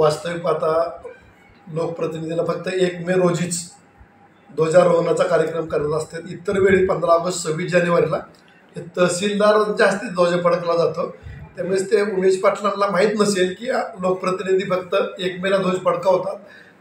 वास्तविक आता लोकप्रतिनिधीला फक्त 1 मे रोजीच ध्वजारोहणाचा कार्यक्रम करत असतात. इतर वेळी 15 ऑगस्ट 26 जानेवारीला हे तहसीलदारांच्या हस्ते ध्वज फडकला जातो. त्यामुळेच ते उमेश पाटलांना माहीत नसेल की लोकप्रतिनिधी फक्त 1 मेला ध्वज फडकावतात.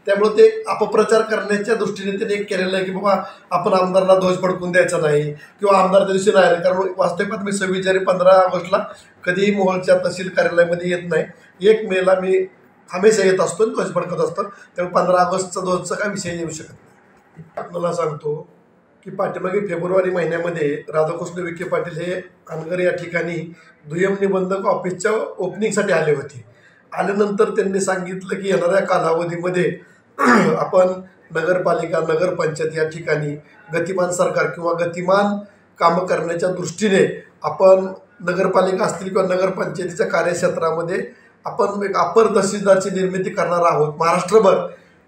त्यामुळे ते अपप्रचार करण्याच्या दृष्टीने त्यांनी एक केलेलं आहे की बाबा आपण आमदारला ध्वज फडकून द्यायचा नाही किंवा आमदार त्या दिवशी नाही आले. कारण वास्तविक मी 26 जानेवारी 15 ऑगस्टला कधीही मोहोळच्या तहसील कार्यालयामध्ये येत नाही. 1 मेला मी हमेशा येत असतो आणि ध्वज फडकत असतो. त्यामुळे 15 ऑगस्टचा ध्वजचा काय विषय येऊ शकत नाही. आपल्याला सांगतो की पाठीमागे फेब्रुवारी महिन्यामध्ये राधाकृष्ण विखे पाटील हे अनगर या ठिकाणी दुय्यम निबंधक ऑफिसच्या ओपनिंगसाठी आले होते. आल्यानंतर त्यांनी सांगितलं की येणाऱ्या कालावधीमध्ये आपण नगरपालिका नगरपंचायत या ठिकाणी गतिमान सरकार किंवा गतिमान कामं करण्याच्या दृष्टीने आपण नगरपालिका असतील किंवा नगरपंचायतीच्या कार्यक्षेत्रामध्ये आपण एक अपर तहसीलदारची निर्मिती करणार आहोत महाराष्ट्रभर.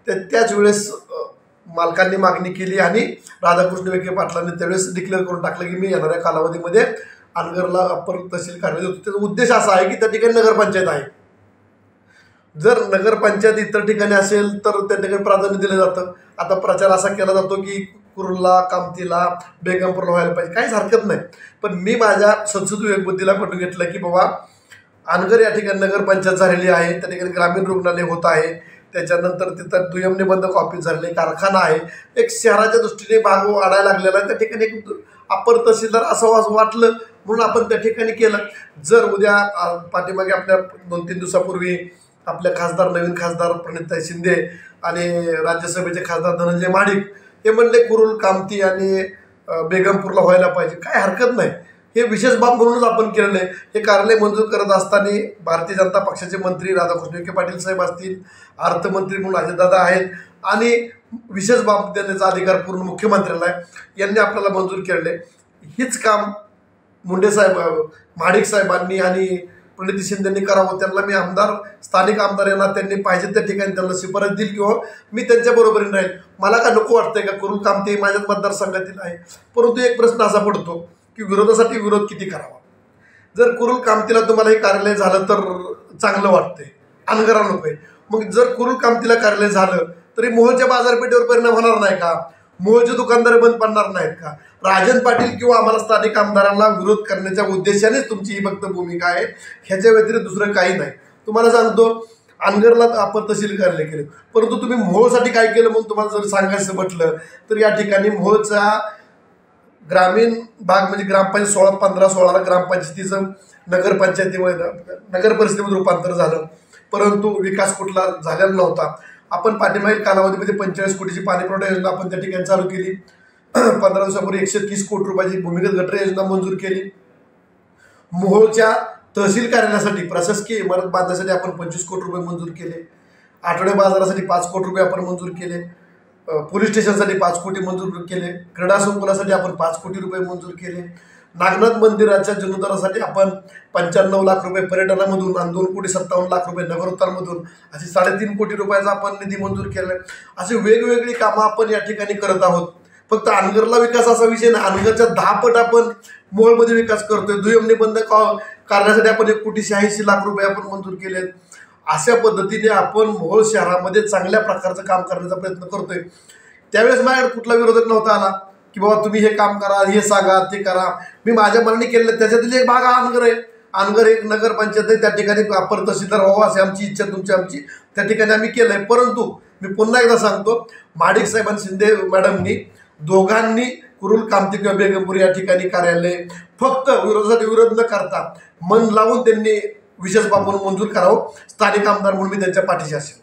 त्याच वेळेस मालकांनी मागणी केली आणि राधाकृष्ण विखे पाटलांनी त्यावेळेस डिक्लेअर करून टाकलं की मी येणाऱ्या कालावधीमध्ये अनगरला अपर तहसील कार्यालय होतो. त्याचा उद्देश असा आहे की त्या ठिकाणी नगरपंचायत आहे. जर नगरपंचायत इतर ठिकाणी असेल तर त्या ठिकाणी प्राधान्य दिलं जातं. आता प्रचार असा केला जातो की कुर्ला, कामतीला, बेगमपूरला व्हायला पाहिजे. काहीच हरकत नाही. पण मी माझ्या संसद विवेकबुद्धीला पटवून घेतलं की बाबा अनगर या ठिकाणी नगरपंचायत झालेली आहे, त्या ठिकाणी ग्रामीण रुग्णालय होत आहे, त्याच्यानंतर तिथं दुय्यम निबंधक ऑफिस झालेले, कारखाना आहे, एक शहराच्या दृष्टीने भाग वाढायला लागलेला आहे. त्या ठिकाणी एक अपर तहसीलदार असं वाटलं म्हणून आपण त्या ठिकाणी केलं. जर उद्या पाठीमागे आपल्या 2-3 दिवसापूर्वी आपल्या खासदार नवीन खासदार प्रणिताई शिंदे आणि राज्यसभेचे खासदार धनंजय महाडिक हे म्हणले कुरुल, कामती आणि बेगमपूरला व्हायला पाहिजे, काय हरकत नाही. हे विशेष बाब म्हणूनच आपण केलेलं आहे. हे कार्यालय मंजूर करत असताना भारतीय जनता पक्षाचे मंत्री राधाकृष्ण विखे पाटील साहेब असतील, अर्थमंत्री म्हणून अजितदादा आहेत आणि विशेष बाब देण्याचा अधिकार पूर्ण मुख्यमंत्र्याला आहे. यांनी आपल्याला मंजूर केलेलं आहे. हीच काम मुंडे साहेब, महाडिक साहेबांनी आणि प्रणिती शिंदेंनी करावं. त्यांना मी स्थानिक आमदार यांना त्यांनी पाहिजे त्या ठिकाणी त्यांना शिफारस दिली किंवा मी त्यांच्या बरोबरीने राहील. मला का नको वाटतंय का कुरुल कामते माझ्याच मतदारसंघातील आहे. परंतु एक प्रश्न असा पडतो की विरोधासाठी विरोध किती करावा. जर कुरुल कामतीला तुम्हाला हे कार्यालय झालं तर चांगलं वाटतंय, अनगरा नको आहे. मग जर कुरुल कामतीला कार्यालय झालं तरी मोहोळच्या बाजारपेठेवर परिणाम होणार नाही का? मोहोळचे दुकानदार बंद पडणार नाहीत का? राजन पाटील किंवा आम्हाला स्थानिक आमदारांना विरोध करण्याच्या उद्देशानेच तुमची ही फक्त भूमिका आहे, ह्याच्या व्यतिरिक्त दुसरं काही नाही. तुम्हाला सांगतो अनगरला अपर तहसील कार्यालय केलं, परंतु तुम्ही मोहोळसाठी काय केलं म्हणून तुम्हाला जर सांगायचं म्हटलं तर या ठिकाणी मोहोळचा ग्रामीण भाग म्हणजे ग्रामपंचायत 15-16 ग्रामपंचायतीचं नगर परिषदेमध्ये रूपांतर झालं, परंतु विकास कुठला झालेला नव्हता. आपण पाठीमागील कालावधीमध्ये 45 कोटीची पाणीपुरवठा योजना आपण त्या ठिकाणी चालू केली. 15 दिवसापूर्वी 130 कोटी रुपयाची भूमिगत गटर योजना मंजूर केली. मोहोळच्या तहसील कार्यालयासाठी प्रशासकीय इमारत बांधण्यासाठी आपण 25 कोटी रुपये मंजूर केले. आठवडे बाजारासाठी 5 कोटी रुपये आपण मंजूर केले. पोलीस स्टेशनसाठी 5 कोटी मंजूर केले. क्रीडा संकुलासाठी आपण 5 कोटी रुपये मंजूर केले. नागनाथ मंदिराच्या जीर्णोद्धारासाठी आपण 95 लाख रुपये पर्यटनामधून आणि 2,57 लाख रुपये नगरोत्थानमधून असे 3.5 कोटी रुपयाचा आपण निधी मंजूर केला. असे वेगवेगळी कामं आपण या ठिकाणी करत आहोत. फक्त अनगरला विकास असा विषय नाही, अनगरच्या 10 पट आपण मोहोळमध्ये विकास करतोय. दुय्यम निबंधक करण्यासाठी आपण 1,86 लाख रुपये आपण मंजूर केलेत. अशा पद्धतीने आपण मोहोळ शहरामध्ये चांगल्या प्रकारचं काम करण्याचा प्रयत्न करतोय. त्यावेळेस माझ्याकडे कुठला विरोधक नव्हता आला की बाबा तुम्ही हे काम करा, हे सांगा, ते करा. मी माझ्या मनाने केलेलं. त्याच्यातील एक भाग हा अनगर आहे. अनगर एक नगरपंचायत आहे, त्या ठिकाणी अपर तहसीलदार व्हावा अशी आमची इच्छा, तुमची आमची, त्या ठिकाणी आम्ही केलं आहे. परंतु मी पुन्हा एकदा सांगतो, महाडिक साहेब आणि शिंदे मॅडमनी दोघांनी कुरुल, कामती किंवा बेगमपूर या ठिकाणी कार्यालय फक्त विरोधासाठी विरोध न करता मन लावून त्यांनी विशेष बाब म्हणून मंजूर करावं. स्थानिक आमदार म्हणून मी त्यांच्या पाठीशी असेल.